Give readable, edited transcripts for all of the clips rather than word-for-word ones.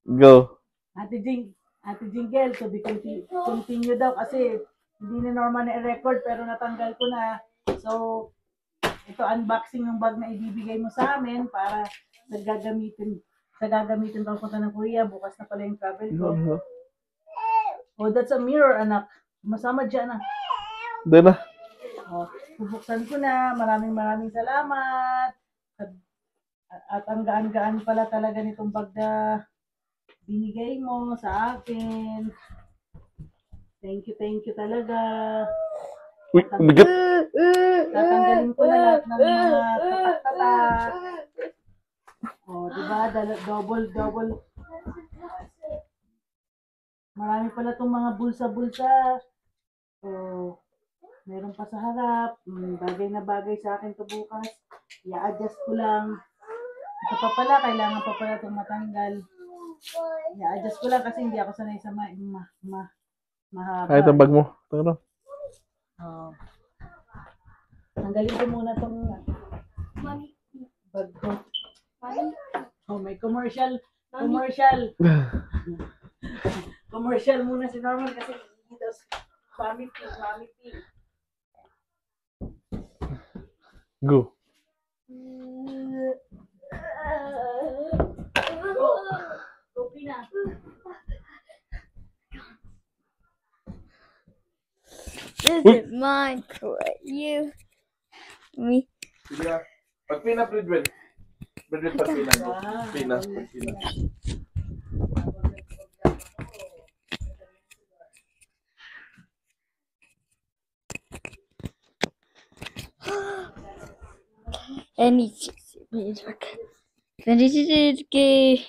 Go. Ate Jingle, to be continue daw kasi hindi na normal na i-record pero natanggal ko na. So, ito unboxing ng bag na ibibigay mo sa amin para gagamitin pang punta ng Korea. Bukas na pala yung travel ko. Oh, that's a mirror, anak. Masama dyan, anak. Doon na. Oh, bubuksan ko na. Maraming salamat. At ang gaan-gaan pala talaga nitong bag na binigay mo sa akin. Thank you talaga. Uy, bigat. Tatanggalin ko na lahat ng mga tatak-tatak. Oh, diba? Double. Marami pala itong mga bulsa-bulsa. Oh, meron pa sa harap. Bagay na bagay sa akin to bukas. I-adjust ko lang. Ito pa pala, kailangan pa pala itong matanggal. I-adjust ko lang kasi hindi ako sanay sa mahaba. Ay, ito bag mo. Ito. Oh. Tanggalin ko muna itong bag ko. Oh, may commercial. Commercial muna si Norman kasi dito Mami P. Go. Go, Pina. This is mine, correct? You, me. Pag Pina, Bridwell. Bridwell pag Pina. Pina. Any music. Okay.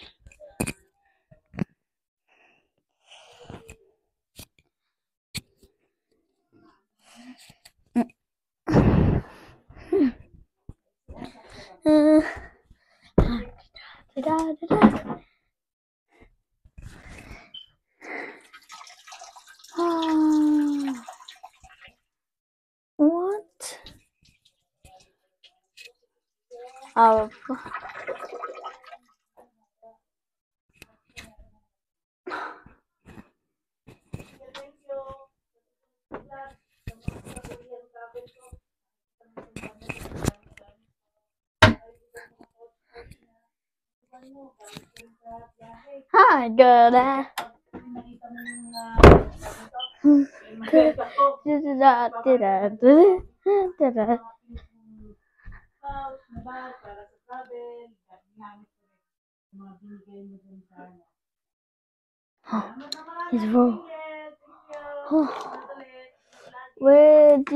What? Oh. Hi, girl. He's wrong. Where did